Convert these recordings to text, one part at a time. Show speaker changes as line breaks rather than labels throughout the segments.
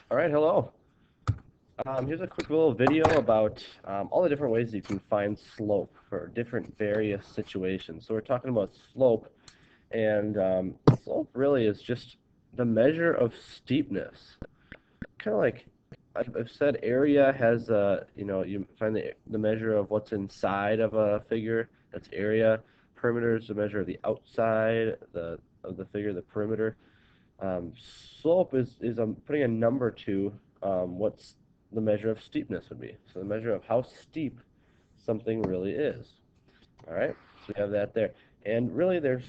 All right, hello. Here's a quick little video about all the different ways you can find slope for different various situations. So we're talking about slope, and slope really is just the measure of steepness. Kind of like I've said, area has you find the measure of what's inside of a figure. That's area. Perimeter is the measure of the outside of the figure, the perimeter. Um, Slope is putting a number to what's the measure of steepness would be. So the measure of how steep something really is. All right, so we have that there. And really there's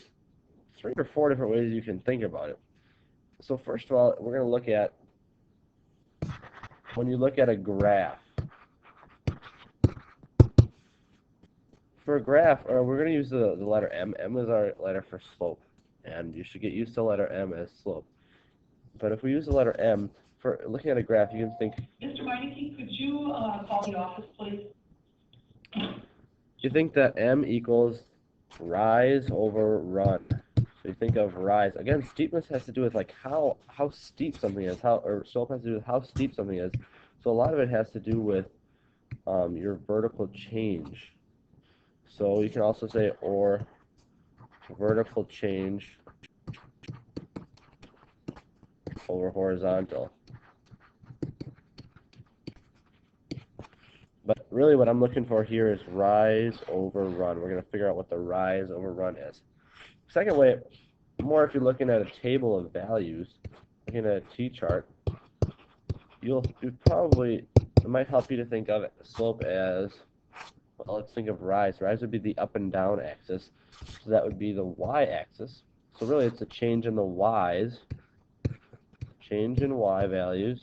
3 or 4 different ways you can think about it. So first of all, we're going to look at when you look at a graph. For a graph, we're going to use the letter M. M is our letter for slope. And you should get used to letter M as slope. But if we use the letter M, for looking at a graph, you can think.
Mr. Meineke, could you call the office, please?
You think that M equals rise over run. So you think of rise. Again, steepness has to do with like how steep something is, or slope has to do with how steep something is. So a lot of it has to do with your vertical change. So you can also say or vertical change over horizontal. But really what I'm looking for here is rise over run. We're going to figure out what the rise over run is. Second way, more if you're looking at a table of values, looking at a T-chart, it might help you to think of slope as, well, let's think of rise. Rise would be the up and down axis, so that would be the y-axis. So really it's a change in the y's, change in y values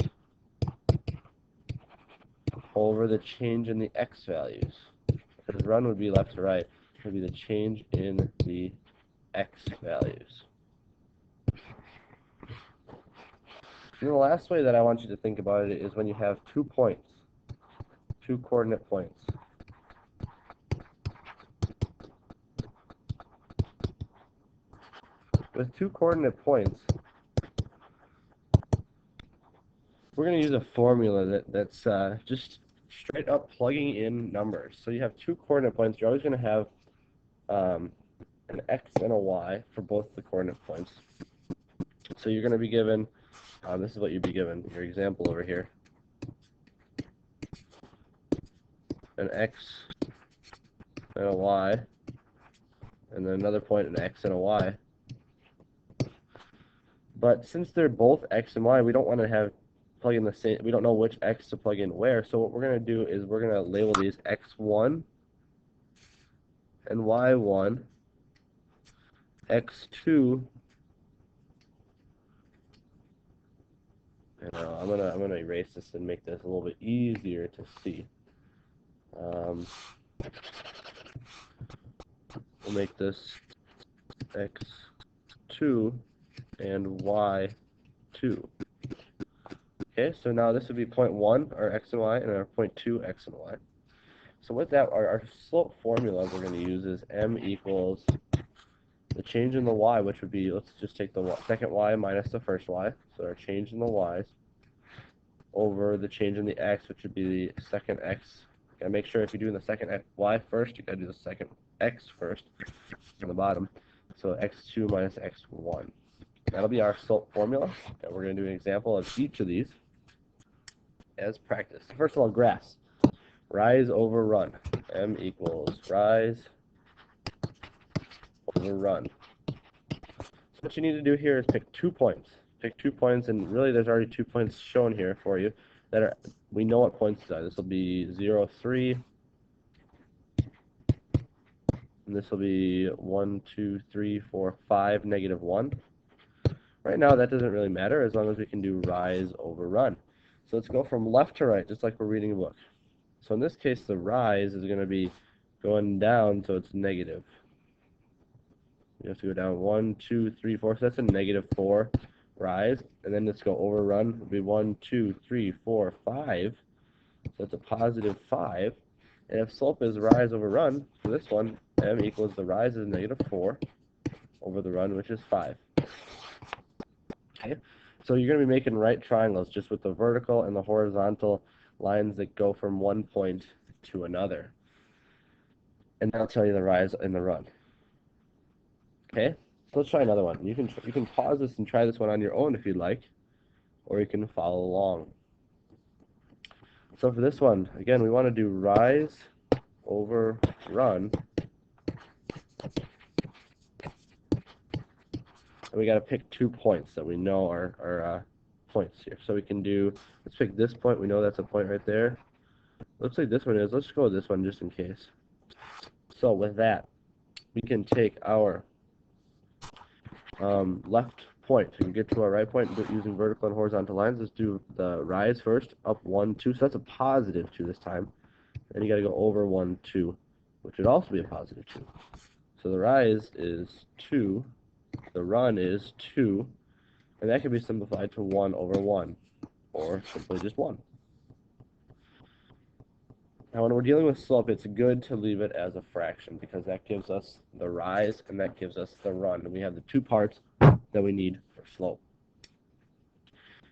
over the change in the x values. Because run would be left to right, it would be the change in the x values. And the last way that I want you to think about it is when you have 2 points, 2 coordinate points. With 2 coordinate points, we're going to use a formula that's just straight up plugging in numbers. So you have 2 coordinate points. You're always going to have an x and a y for both the coordinate points. So you're going to be given, this is what you'd be given, your example over here, an x and a y, and then another point, an x and a y. But since they're both x and y, we don't want to plug in the same, we don't know which x to plug in where, so what we're going to do is we're going to label these x1 and y1, x2, and I'm gonna erase this and make this a little bit easier to see. We'll make this x2 and y2. Okay, so now this would be point 1, our x and y, and our point 2, x and y. So with that, our slope formula we're going to use is m equals the change in the y, which would be, let's just take the second y minus the first y, so our change in the y's, over the change in the x, which would be the second x. Gotta make sure if you're doing the second y first, you gotta do the second x first on the bottom. So x2 minus x1. That'll be our slope formula, and we're gonna do an example of each of these as practice. First of all, graphs. Rise over run. M equals rise over run. So what you need to do here is pick 2 points. Pick 2 points, and really there's already 2 points shown here for you that are, we know what points these are. This will be 0, 3, and this will be 1, 2, 3, 4, 5, negative 1. Right now that doesn't really matter as long as we can do rise over run. So let's go from left to right, just like we're reading a book. So in this case, the rise is going to be going down, so it's negative. You have to go down 1, 2, 3, 4. So that's a negative 4 rise. And then let's go over run. It'll be 1, 2, 3, 4, 5. So that's a positive 5. And if slope is rise over run, for this one, m equals the rise is negative 4 over the run, which is 5. Okay. So you're going to be making right triangles just with the vertical and the horizontal lines that go from one point to another. And that'll tell you the rise and the run. Okay? So let's try another one. You can pause this and try this one on your own if you'd like, or you can follow along. So for this one, again, we want to do rise over run. And we got to pick 2 points that we know are points here. So we can do, let's pick this point. We know that's a point right there. Looks like this one is. Let's go with this one just in case. So with that, we can take our left point. We can get to our right point using vertical and horizontal lines. Let's do the rise first. Up 1, 2. So that's a positive 2 this time. Then you got to go over 1, 2, which would also be a positive 2. So the rise is 2. The run is 2. And that can be simplified to 1 over 1, or simply just 1. Now, when we're dealing with slope, it's good to leave it as a fraction because that gives us the rise and that gives us the run. And we have the 2 parts that we need for slope.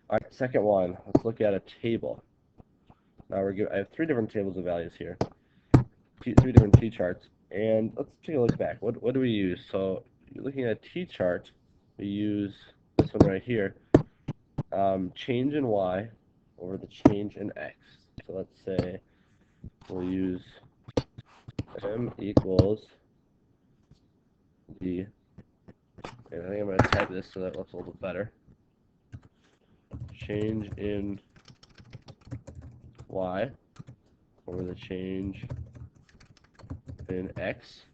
All right, second one, let's look at a table. Now I have 3 different tables of values here, 3 different t-charts, and let's take a look back. What do we use? So you're looking at a t-chart, we use this one right here, change in y over the change in x. So let's say we'll use m equals the, and I think I'm going to type this so that looks a little bit better, change in y over the change in x.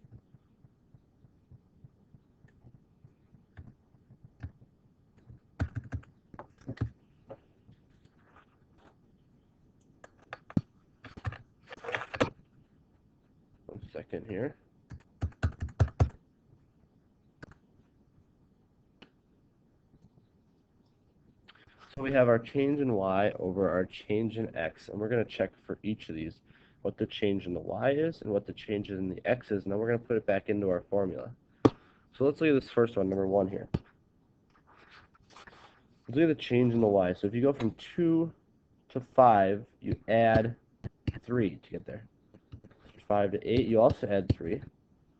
One second here. So we have our change in y over our change in x, and we're going to check for each of these what the change in the y is and what the change in the x is, and then we're going to put it back into our formula. So let's look at this first one, number 1 here. Let's look at the change in the y. So if you go from 2 to 5, you add 3 to get there. 5 to 8, you also add 3.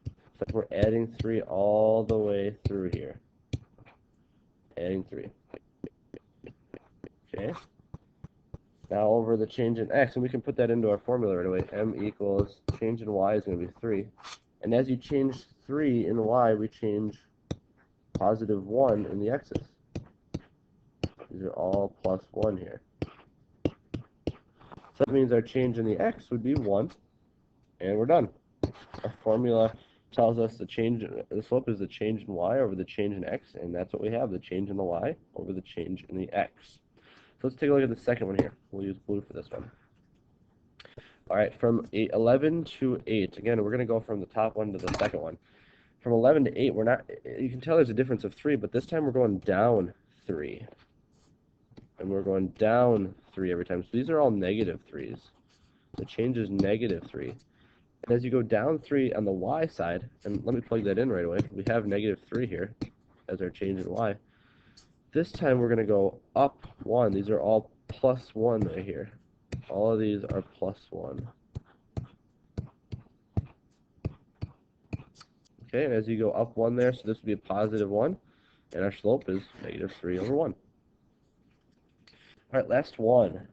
So we're adding 3 all the way through here. Adding 3. Okay. Now over the change in x, and we can put that into our formula right away. M equals change in y is going to be 3. And as you change 3 in y, we change positive 1 in the x's. These are all plus 1 here. So that means our change in the x would be 1, and we're done. Our formula tells us the slope is the change in y over the change in x, and that's what we have, the change in the y over the change in the x. So let's take a look at the second one here. We'll use blue for this one. All right, from 11 to 8, again, we're going to go from the top one to the second one. From 11 to 8, you can tell there's a difference of 3, but this time we're going down 3. And we're going down 3 every time. So these are all negative 3s. The change is negative 3. And as you go down 3 on the y side, and let me plug that in right away, we have negative 3 here as our change in y. This time we're going to go up 1. These are all plus 1 right here. All of these are plus 1. Okay, and as you go up 1 there, so this would be a positive 1, and our slope is negative 3 over 1. All right, last one.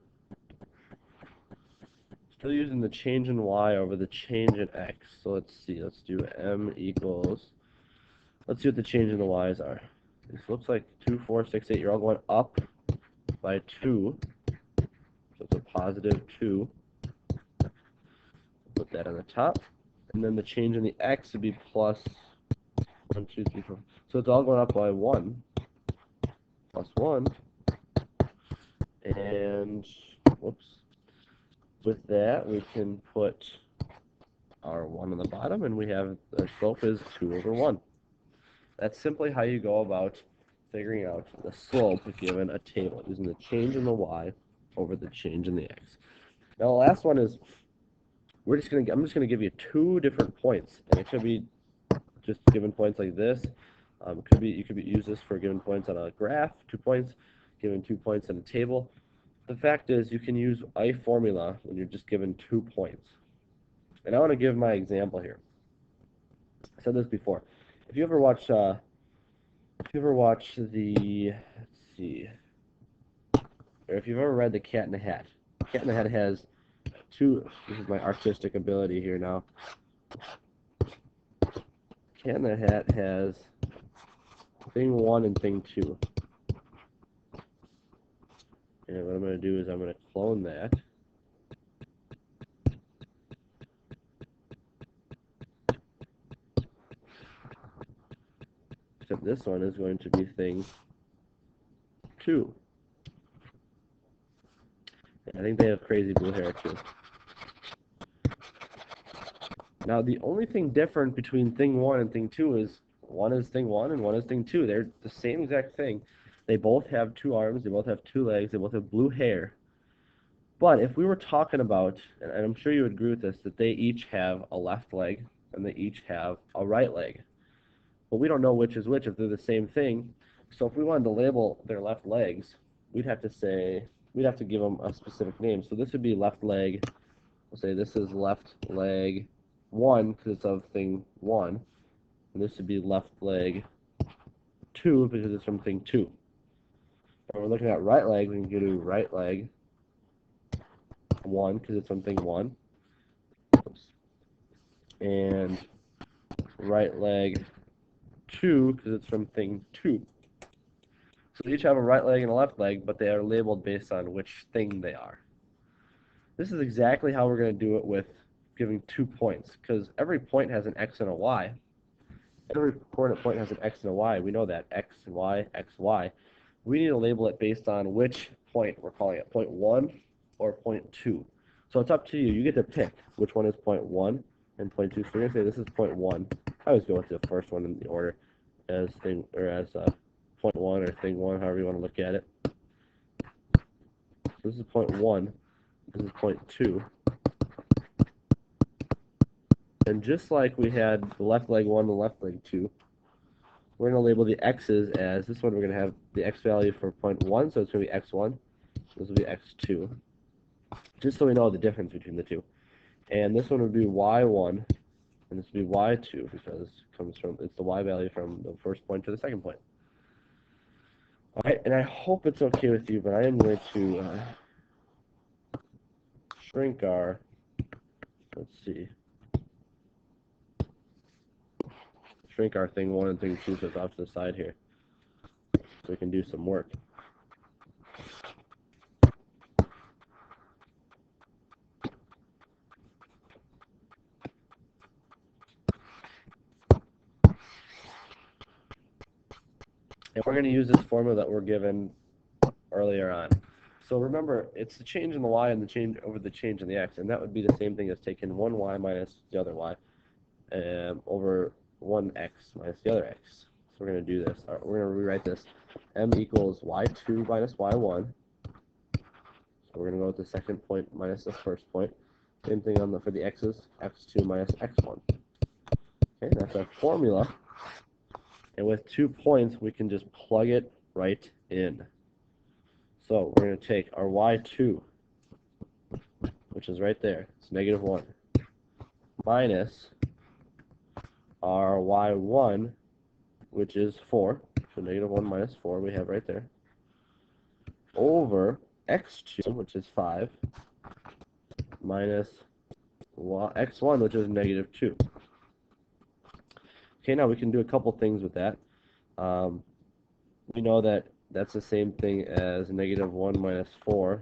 Still using the change in y over the change in x. So let's see, let's do m equals, let's see what the change in the y's are. This looks like 2, 4, 6, 8. You're all going up by 2. So it's a positive 2. Put that on the top. And then the change in the x would be plus 1, 2, 3, 4. So it's all going up by 1. Plus 1. And, whoops. With that, we can put our 1 on the bottom, and we have our slope is 2 over 1. That's simply how you go about figuring out the slope given a table, using the change in the y over the change in the x. Now the last one is, I'm just gonna give you 2 different points, and it could be just given points like this. You could use this for given points on a graph, 2 points. given 2 points in a table. The fact is, you can use a formula when you're just given 2 points. And I want to give my example here. I said this before. If you ever watch the, let's see, or if you've ever read The Cat in the Hat. Cat in the Hat has two, this is my artistic ability here now. Cat in the Hat has thing 1 and thing 2. And what I'm going to do is I'm going to clone that. Except this one is going to be thing 2. I think they have crazy blue hair too. Now the only thing different between thing 1 and thing 2 is one is thing 1 and one is thing 2. They're the same exact thing. They both have 2 arms, they both have 2 legs, they both have blue hair. But if we were talking about, and I'm sure you would agree with this, that they each have a left leg and they each have a right leg. But we don't know which is which if they're the same thing. So if we wanted to label their left legs, we'd have to give them a specific name. So this would be left leg. We'll say this is left leg 1 because it's of thing 1. And this would be left leg 2 because it's from thing 2. And we're looking at right leg, we can go to right leg 1 because it's from thing 1. Oops. And right leg 2 because it's from thing 2. So they each have a right leg and a left leg, but they are labeled based on which thing they are. This is exactly how we're going to do it with giving 2 points, because every point has an x and a y. Every coordinate point has an x and a y. We know that, x and y, x, y. We need to label it based on which point we're calling it, point 1 or point 2. So it's up to you. You get to pick which one is point 1 and point 2. So we're going to say this is point 1. I always go with the first one in the order as thing, or as point 1 or thing 1, however you want to look at it. So this is point 1. This is point 2. And just like we had the left leg 1 and the left leg 2, we're going to label the x's as, this one we're going to have the x value for point 1, so it's going to be x1. This will be x2. Just so we know the difference between the two. And this one would be y1, and this would be y2, because it comes from, it's the y value from the first point to the second point. Alright, and I hope it's okay with you, but I am going to shrink our, let's see, shrink our thing 1 and thing 2 so it's off to the side here, so we can do some work. And we're going to use this formula that we're given earlier on. So remember, it's the change in the y and the change over the change in the x, and that would be the same thing as taking one y minus the other y over one x minus the other x. So we're going to do this. We're going to rewrite this. M equals y2 minus y1. So we're going to go with the second point minus the first point. Same thing on for the x's, x2 minus x1. Okay, that's our formula. And with 2 points, we can just plug it right in. So we're going to take our y2, which is right there, it's negative 1, minus our y1, which is 4, so negative 1 minus 4 we have right there, over x2, which is 5, minus x1, which is negative 2. Okay, now we can do a couple things with that. We know that that's the same thing as negative 1 minus 4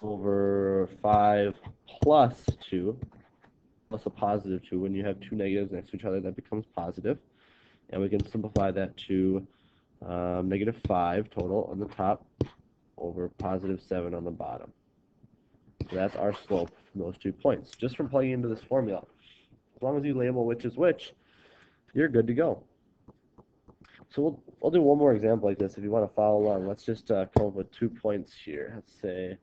over 5 plus 2, plus a positive 2. When you have two negatives next to each other, that becomes positive. And we can simplify that to negative 5 total on the top over positive 7 on the bottom. So that's our slope from those 2 points, just from plugging into this formula. As long as you label which is which, you're good to go. So we'll do one more example like this if you want to follow along. Let's just come up with 2 points here. Let's say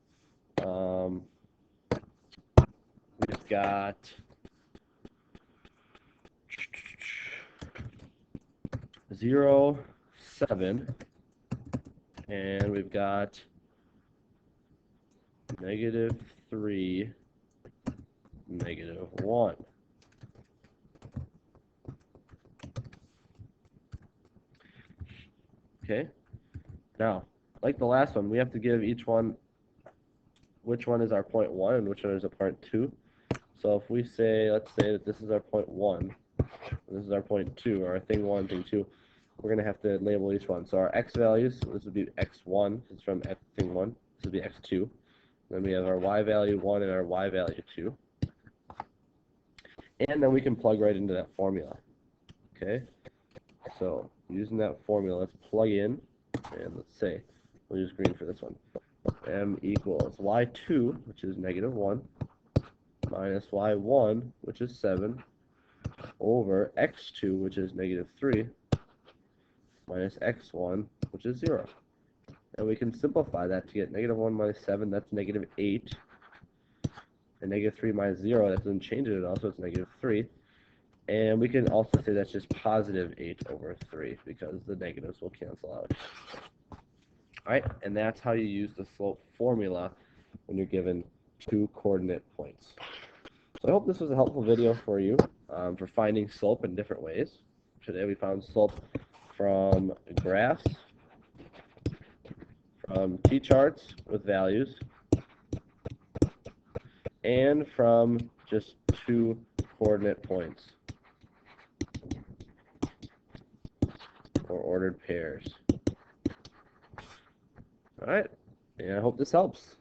we've got 0, 7, and we've got -3, -1. Okay, now, like the last one, we have to give each one which one is our point 1 and which one is our point 2. So if we say, let's say that this is our point 1, and this is our point 2, or our thing 1, thing 2, we're going to have to label each one. So our x values, this would be x1, it's from thing 1, this would be x2. Then we have our y value 1 and our y value 2. And then we can plug right into that formula. Okay? So using that formula, let's plug in, and let's say, we'll use green for this one. M equals y2, which is -1, minus y1, which is 7, over x2, which is -3, minus x1, which is 0. And we can simplify that to get -1 minus 7, that's -8. And -3 minus 0, that doesn't change it at all, so it's -3. And we can also say that's just +8 over 3, because the negatives will cancel out. Alright, and that's how you use the slope formula when you're given 2 coordinate points. So I hope this was a helpful video for you for finding slope in different ways. Today we found slope from graphs, from t-charts with values, and from just 2 coordinate points, or ordered pairs. Alright, and I hope this helps.